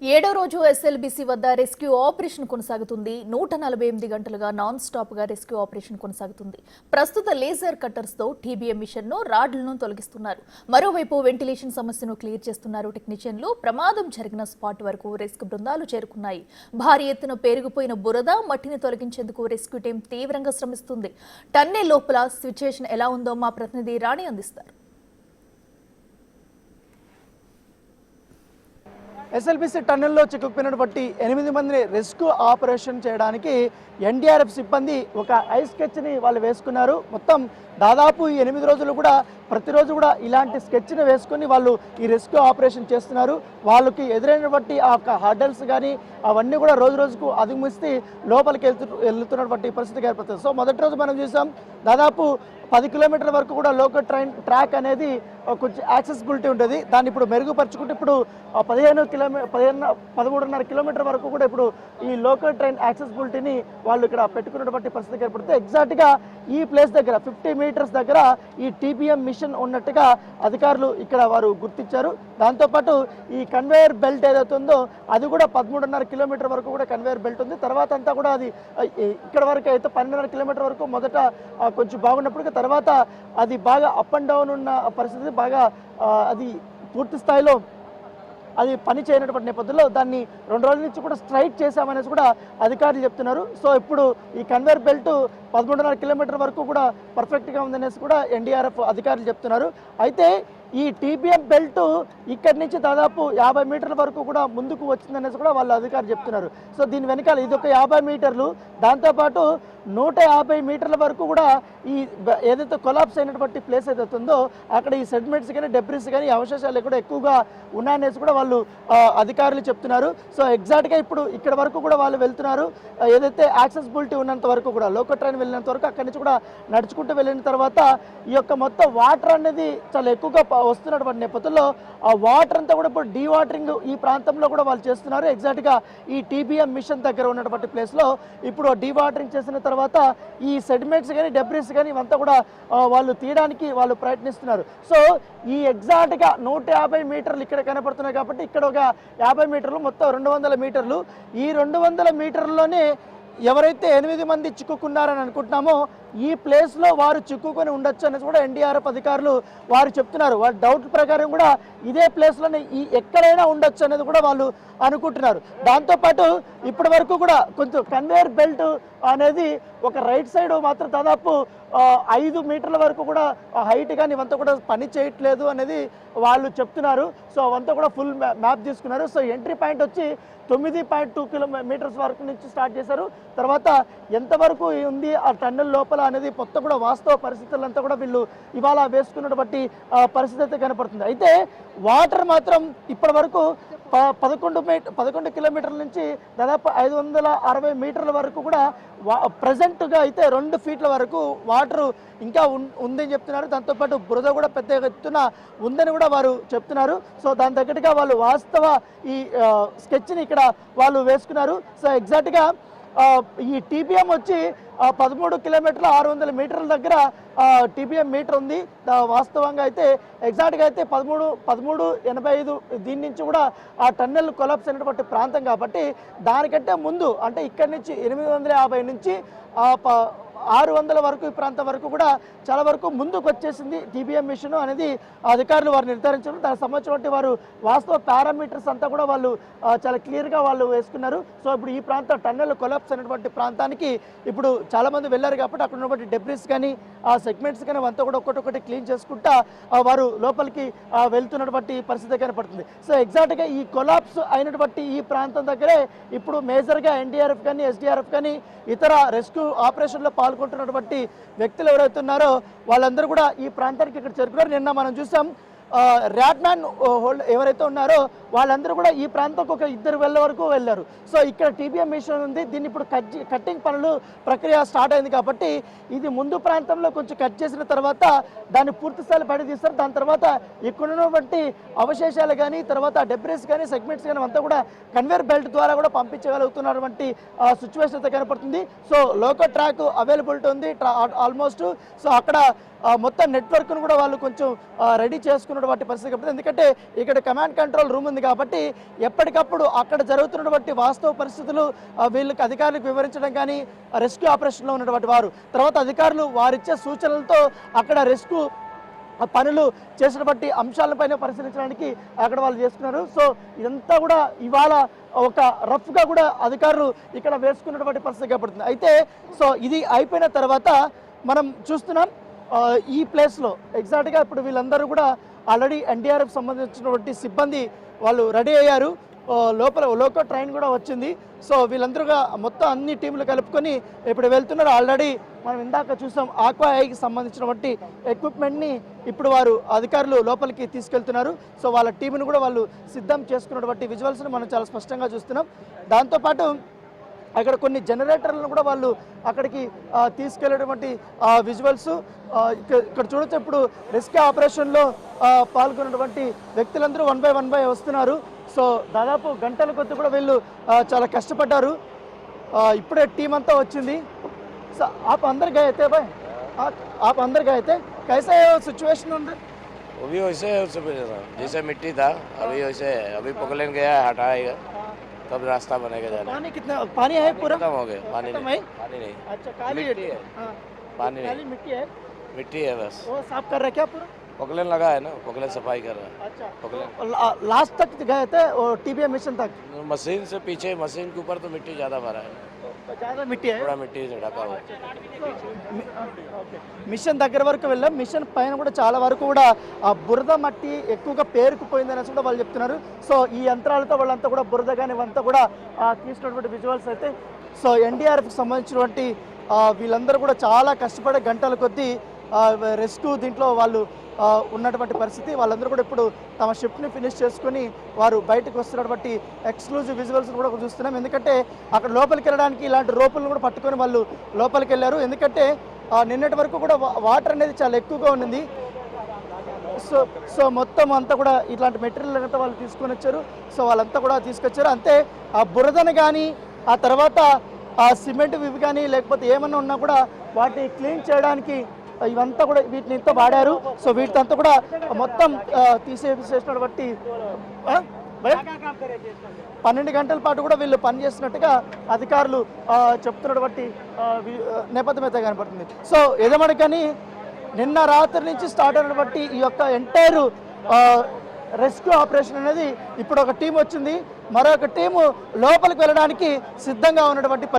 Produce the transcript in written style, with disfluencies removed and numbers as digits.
ఏడో రోజు ఎస్ఎల్బీసీ వద్ద రెస్క్యూ ఆపరేషన్ కొనసాగుతుంది. 148 గంటలుగా నాన్ స్టాప్ గా రెస్క్యూ ఆపరేషన్ కొనసాగుతుంది. ప్రస్తుత లేజర్ కట్టర్స్ తో టీబీఎం మిషన్ ను రాడ్లను తొలగిస్తున్నారు. మరోవైపు వెంటిలేషన్ సమస్యను క్లియర్ చేస్తున్నారు టెక్నీషియన్లు. ప్రమాదం జరిగిన స్పాట్ వరకు రెస్క్యూ బృందాలు చేరుకున్నాయి. భారీ ఎత్తున పేరుకుపోయిన బురద మట్టిని తొలగించేందుకు రెస్క్యూ టీం తీవ్రంగా శ్రమిస్తుంది. టన్నెల్ లోపల సిచ్యుయేషన్ ఎలా ఉందో మా ప్రతినిధి రాణి అందిస్తారు. ఎస్ఎల్బీసీ టన్నెల్లో చిక్కుకుపోయినటువంటి 8 మందిని రెస్క్యూ ఆపరేషన్ చేయడానికి ఎన్డీఆర్ఎఫ్ సిబ్బంది ఒక ఐస్ స్కెచ్ని వాళ్ళు వేసుకున్నారు. మొత్తం దాదాపు ఈ 8 రోజులు కూడా ప్రతిరోజు కూడా ఇలాంటి స్కెచ్ని వేసుకొని వాళ్ళు ఈ రెస్క్యూ ఆపరేషన్ చేస్తున్నారు. వాళ్ళకి ఎదురైనటువంటి ఆ హర్డల్స్ కానీ అవన్నీ కూడా రోజు రోజుకు అధిగమిస్తే లోపలికి వెళ్తున్నటువంటి పరిస్థితి ఏర్పడుతుంది. సో మొదటి రోజు మనం చూసాం దాదాపు 10 కిలోమీటర్ల వరకు కూడా లోకల్ ట్రాక్ అనేది కొంచెం యాక్సెసిబిలిటీ ఉంటుంది. దాన్ని ఇప్పుడు మెరుగుపరుచుకుంటే ఇప్పుడు 13.5 కిలోమీటర్ వరకు కూడా ఇప్పుడు ఈ లోకల్ ట్రైన్ యాక్సెసిబిలిటీని వాళ్ళు ఇక్కడ పెట్టుకున్నటువంటి పరిస్థితి ఏర్పడుతుంది. ఎగ్జాక్ట్గా ఈ ప్లేస్ దగ్గర 50 మీటర్స్ దగ్గర ఈ టీబీఎం మిషన్ ఉన్నట్టుగా అధికారులు ఇక్కడ వారు గుర్తించారు. దాంతోపాటు ఈ కన్వేయర్ బెల్ట్ ఏదైతే ఉందో అది కూడా 13.5 కిలోమీటర్ వరకు కూడా కన్వేయర్ బెల్ట్ ఉంది. తర్వాత అంతా కూడా అది ఇక్కడ వరకు అయితే 12.5 కిలోమీటర్ వరకు మొదట కొంచెం బాగున్నప్పుడు తర్వాత అది బాగా అప్ అండ్ డౌన్ ఉన్న పరిస్థితి బాగా అది పూర్తి స్థాయిలో అది పని చేయనటువంటి నేపథ్యంలో దాన్ని 2 రోజుల నుంచి కూడా స్ట్రైక్ చేశామనేసి కూడా అధికారులు చెప్తున్నారు. సో ఇప్పుడు ఈ కన్వేయర్ బెల్ట్ 13.5 కిలోమీటర్ వరకు కూడా పర్ఫెక్ట్గా ఉందనేసి కూడా ఎన్డీఆర్ఎఫ్ అధికారులు చెప్తున్నారు. అయితే ఈ టీబీఎం బెల్ట్ ఇక్కడి నుంచి దాదాపు 50 మీటర్ల వరకు కూడా ముందుకు వచ్చిందనేసి కూడా వాళ్ళ అధికారులు చెప్తున్నారు. సో దీని వెనకాల ఇది ఒక 50 మీటర్లు, దాంతోపాటు 150 మీటర్ల వరకు కూడా ఈ ఏదైతే కొలాప్స్ అయినటువంటి ప్లేస్ ఏదైతే ఉందో అక్కడ ఈ సెడిమెంట్స్ కానీ డెబ్రిస్ కానీ అవశేషాలు కూడా ఎక్కువగా ఉన్నాయనేసి కూడా వాళ్ళు అధికారులు చెప్తున్నారు. సో ఎగ్జాక్ట్గా ఇప్పుడు ఇక్కడ వరకు కూడా వాళ్ళు వెళ్తున్నారు. ఏదైతే యాక్సెసిబిలిటీ ఉన్నంత వరకు కూడా లోకల్ ట్రైన్ వెళ్ళినంత వరకు అక్కడి నుంచి కూడా నడుచుకుంటూ వెళ్ళిన తర్వాత ఈ యొక్క మొత్తం వాటర్ అనేది చాలా ఎక్కువగా వస్తున్నటువంటి నేపథ్యంలో ఆ వాటర్ అంతా కూడా ఇప్పుడు డీవాటరింగ్ ఈ ప్రాంతంలో కూడా వాళ్ళు చేస్తున్నారు. ఎగ్జాక్ట్గా ఈ టీబీఎం మిషన్ దగ్గర ఉన్నటువంటి ప్లేస్లో ఇప్పుడు డీవాటరింగ్ చేసిన తర్వాత ఈ సెడిమెంట్స్ కానీ డెబ్రిస్ కానీ ఇవంతా కూడా వాళ్ళు తీయడానికి వాళ్ళు ప్రయత్నిస్తున్నారు. సో ఈ ఎగ్జాక్ట్గా 150 మీటర్లు ఇక్కడ కనపడుతున్నాయి కాబట్టి ఇక్కడ ఒక 50 మీటర్లు మొత్తం 200 మీటర్లు. ఈ 200 మీటర్లలోనే ఎవరైతే 8 మంది చిక్కుకున్నారని అనుకుంటున్నామో ఈ ప్లేస్లో వారు చిక్కుకొని ఉండొచ్చు అనేసి కూడా ఎన్డీఆర్ఎఫ్ అధికారులు వారు చెప్తున్నారు. వాళ్ళ డౌట్ ప్రకారం కూడా ఇదే ప్లేస్లోనే ఎక్కడైనా ఉండొచ్చు అనేది కూడా వాళ్ళు అనుకుంటున్నారు. దాంతోపాటు ఇప్పటి వరకు కూడా కొంచెం కన్వేయర్ బెల్ట్ అనేది ఒక రైట్ సైడ్ మాత్రం దాదాపు 5 మీటర్ల వరకు కూడా హైట్ కానీ ఇవంతా కూడా పని చేయట్లేదు అనేది వాళ్ళు చెప్తున్నారు. సో అవంతా కూడా ఫుల్ మ్యాప్ తీసుకున్నారు. సో ఎంట్రీ పాయింట్ వచ్చి 9.2 కిలోమీటర్స్ వరకు నుంచి స్టార్ట్ చేశారు. తర్వాత ఎంతవరకు ఉంది ఆ టన్నెల్ లోపల అనేది మొత్తం కూడా వాస్తవ పరిస్థితులంతా కూడా వీళ్ళు ఇవాళ వేసుకున్నటువంటి పరిస్థితి అయితే కనపడుతుంది. అయితే వాటర్ మాత్రం ఇప్పటి వరకు 11 కిలోమీటర్ల నుంచి దాదాపు 560 మీటర్ల వరకు కూడా ప్రజెంట్గా అయితే 2 ఫీట్ల వరకు వాటర్ ఇంకా ఉందని చెప్తున్నారు. దాంతోపాటు బురద కూడా పెద్ద ఎత్తున ఉందని కూడా వారు చెప్తున్నారు. సో దాని తగ్గట్టుగా వాళ్ళు వాస్తవ ఈ స్కెచ్ని ఇక్కడ వాళ్ళు వేసుకున్నారు. సో ఎగ్జాక్ట్గా ఈ టీబీఎం వచ్చి 13 కిలోమీటర్ల 600 మీటర్ల దగ్గర టీబీఎం మీటర్ ఉంది. వాస్తవంగా అయితే ఎగ్జాక్ట్గా అయితే 1385 దీని నుంచి కూడా ఆ టన్నెల్ కొలాప్స్ అయినటువంటి ప్రాంతం కాబట్టి దానికంటే ముందు అంటే ఇక్కడి నుంచి 850 నుంచి 600 వరకు ఈ ప్రాంతం వరకు కూడా చాలా వరకు ముందుకు వచ్చేసింది టీబీఎం మిషన్ అనేది అధికారులు వారు నిర్ధారించారు. దానికి సంబంధించినటువంటి వారు వాస్తవ పారామీటర్స్ అంతా కూడా వాళ్ళు చాలా క్లియర్గా వాళ్ళు వేసుకున్నారు. సో ఇప్పుడు ఈ ప్రాంతం టన్నెల్ కొలాప్స్ అయినటువంటి ప్రాంతానికి ఇప్పుడు చాలామంది వెళ్ళారు కాబట్టి అక్కడ ఉన్నటువంటి డెబ్రిస్ కానీ ఆ సెగ్మెంట్స్ కానీ అంతా కూడా ఒక్కొక్కటి క్లీన్ చేసుకుంటా వారు లోపలికి వెళ్తున్నటువంటి పరిస్థితి కనపడుతుంది. సో ఎగ్జాక్ట్గా ఈ కొలాప్స్ అయినటువంటి ఈ ప్రాంతం దగ్గరే ఇప్పుడు మేజర్గా ఎన్డీఆర్ఎఫ్ కానీ ఎస్డీఆర్ఎఫ్ కానీ ఇతర రెస్క్యూ ఆపరేషన్లో పాల్గొంటున్నటువంటి వ్యక్తులు ఎవరైతే ఉన్నారో వాళ్ళందరూ కూడా ఈ ప్రాంతానికి ఇక్కడ చేరుకున్నారు. నిన్న మనం చూసాం ర్యాట్మ్యాన్ ఎవరైతే ఉన్నారో వాళ్ళందరూ కూడా ఈ ప్రాంతంకి ఒక 2 వేల వరకు వెళ్ళారు. సో ఇక్కడ టీబీఎం మిషన్ ఉంది. దీన్ని ఇప్పుడు కట్టింగ్ పనులు ప్రక్రియ స్టార్ట్ అయింది కాబట్టి ఇది ముందు ప్రాంతంలో కొంచెం కట్ చేసిన తర్వాత దాన్ని పూర్తి స్థాయిలో బయట తీస్తారు. దాని తర్వాత ఇక్కడ ఉన్నటువంటి అవశేషాలు కానీ తర్వాత డెబ్రిస్ కానీ సెగ్మెంట్స్ కానీ అంతా కూడా కన్వేయర్ బెల్ట్ ద్వారా కూడా పంపించగలుగుతున్నటువంటి సిచ్యువేషన్ అయితే కనపడుతుంది. సో లోకల్ ట్రాక్ అవైలబిలిటీ ఉంది ఆల్మోస్ట్. సో అక్కడ మొత్తం నెట్వర్క్ను కూడా వాళ్ళు కొంచెం రెడీ చేసుకున్నటువంటి పరిస్థితి కాబట్టి ఎందుకంటే ఇక్కడ కమాండ్ కంట్రోల్ రూమ్ ఉంది ఉంది కాబట్టి ఎప్పటికప్పుడు అక్కడ జరుగుతున్నటువంటి వాస్తవ పరిస్థితులు వీళ్ళకి అధికారులకు వివరించడం కానీ రెస్క్యూ ఆపరేషన్లో ఉన్నటువంటి వారు తర్వాత అధికారులు వారిచ్చే సూచనలతో అక్కడ రెస్క్యూ పనులు చేసినటువంటి అంశాలపైన పరిశీలించడానికి అక్కడ వాళ్ళు చేస్తున్నారు. సో ఇదంతా కూడా ఇవాళ ఒక రఫ్గా కూడా అధికారులు ఇక్కడ వేసుకున్నటువంటి పరిస్థితి కనపడుతుంది. అయితే సో ఇది అయిపోయిన తర్వాత మనం చూస్తున్నాం ఈ ప్లేస్లో ఎగ్జాక్ట్గా ఇప్పుడు వీళ్ళందరూ కూడా ఆల్రెడీ ఎన్డీఆర్ఎఫ్ సంబంధించినటువంటి సిబ్బంది వాళ్ళు రెడీ అయ్యారు. లోపల లోకో ట్రైన్ కూడా వచ్చింది. సో వీళ్ళందరూగా మొత్తం అన్ని టీంలు కలుపుకొని ఇప్పుడు వెళ్తున్నారు. ఆల్రెడీ మనం ఇందాక చూసాం ఆక్వా ఐకి సంబంధించినటువంటి ఎక్విప్మెంట్ని ఇప్పుడు వారు అధికారులు లోపలికి తీసుకెళ్తున్నారు. సో వాళ్ళ టీంను కూడా వాళ్ళు సిద్ధం చేసుకున్నటువంటి విజువల్స్ని మనం చాలా స్పష్టంగా చూస్తున్నాం. దాంతోపాటు అక్కడ కొన్ని జనరేటర్లను కూడా వాళ్ళు అక్కడికి తీసుకెళ్లేటువంటి విజువల్స్ ఇక్కడ చూడొచ్చు. ఇప్పుడు రెస్క్యూ ఆపరేషన్లో పాల్గొన్నటువంటి వ్యక్తులందరూ వన్ బై వస్తున్నారు. సో దాదాపు గంటల కొద్ది కూడా వీళ్ళు చాలా కష్టపడ్డారు. ఇప్పుడే టీం అంతా వచ్చింది. సో आप अंदर गए थे भाई आप अंदर गए थे कैसा है सिचुएशन अंदर वो भी वैसे है उससे पहले था जैसे मिट्टी था अभी वैसे है अभी पोकलेन गया है हटाएगा तब रास्ता बनेगा जाने पानी कितना पानी है पूरा खत्म हो गया पानी खत्म नहीं है? पानी नहीं अच्छा काली मिट्टी है हाँ, पानी काली नहीं मिट्टी है मिट्टी है बस वो साफ कर रहे क्या पूरा पोकलेन लगा है ना पोकलेन सफाई कर रहा है अच्छा पोकलेन लास्ट तक गए थे और टीबीएम मिशन तक मशीन से पीछे मशीन के ऊपर तो मिट्टी ज़्यादा भरा है ज़्यादा मिट्टी है थोड़ा मिट्टी से ढका हुआ है మిషన్ దగ్గర వరకు వెళ్ళాం. మిషన్ పైన కూడా చాలా వరకు కూడా ఆ బురద మట్టి ఎక్కువగా పేరుకుపోయిందని కూడా వాళ్ళు చెప్తున్నారు. సో ఈ యంత్రాలతో వాళ్ళంతా కూడా బురద కానీ ఇవంతా కూడా తీసినటువంటి విజువల్స్ అయితే సో ఎన్డీఆర్ఎఫ్కి సంబంధించినటువంటి వీళ్ళందరూ కూడా చాలా కష్టపడే గంటల కొద్దీ రెస్క్యూ దీంట్లో వాళ్ళు ఉన్నటువంటి పరిస్థితి. వాళ్ళందరూ కూడా ఇప్పుడు తమ షిఫ్ట్ని ఫినిష్ చేసుకుని వారు బయటకు వస్తున్నటువంటి ఎక్స్క్లూజివ్ విజువల్స్ కూడా చూస్తున్నాం. ఎందుకంటే అక్కడ లోపలికి వెళ్ళడానికి ఇలాంటి రోపులను కూడా పట్టుకొని వాళ్ళు లోపలికి వెళ్ళారు. ఎందుకంటే నిన్నటి వరకు కూడా వాటర్ అనేది చాలా ఎక్కువగా ఉన్నింది. సో మొత్తం అంతా కూడా ఇట్లాంటి మెటీరియల్ అంతా వాళ్ళు తీసుకొని వచ్చారు. సో వాళ్ళంతా కూడా తీసుకొచ్చారు. అంతే ఆ బురదను కానీ ఆ తర్వాత ఆ సిమెంట్ ఇవి కానీ లేకపోతే ఏమన్నా ఉన్నా కూడా వాటిని క్లీన్ చేయడానికి ఇవంతా కూడా వీటిని ఇంత వాడారు. సో వీటితో కూడా మొత్తం తీసేసినటువంటి 12 గంటల పాటు కూడా వీళ్ళు పనిచేస్తున్నట్టుగా అధికారులు చెప్తున్నటువంటి నేపథ్యం అయితే కనపడుతుంది. సో ఏదేమనకని నిన్న రాత్రి నుంచి స్టార్ట్ అయినటువంటి ఈ యొక్క ఎంటైర్ రెస్క్యూ ఆపరేషన్ అనేది ఇప్పుడు ఒక టీం వచ్చింది. మరొక టీము లోపలికి వెళ్ళడానికి సిద్ధంగా ఉన్నటువంటి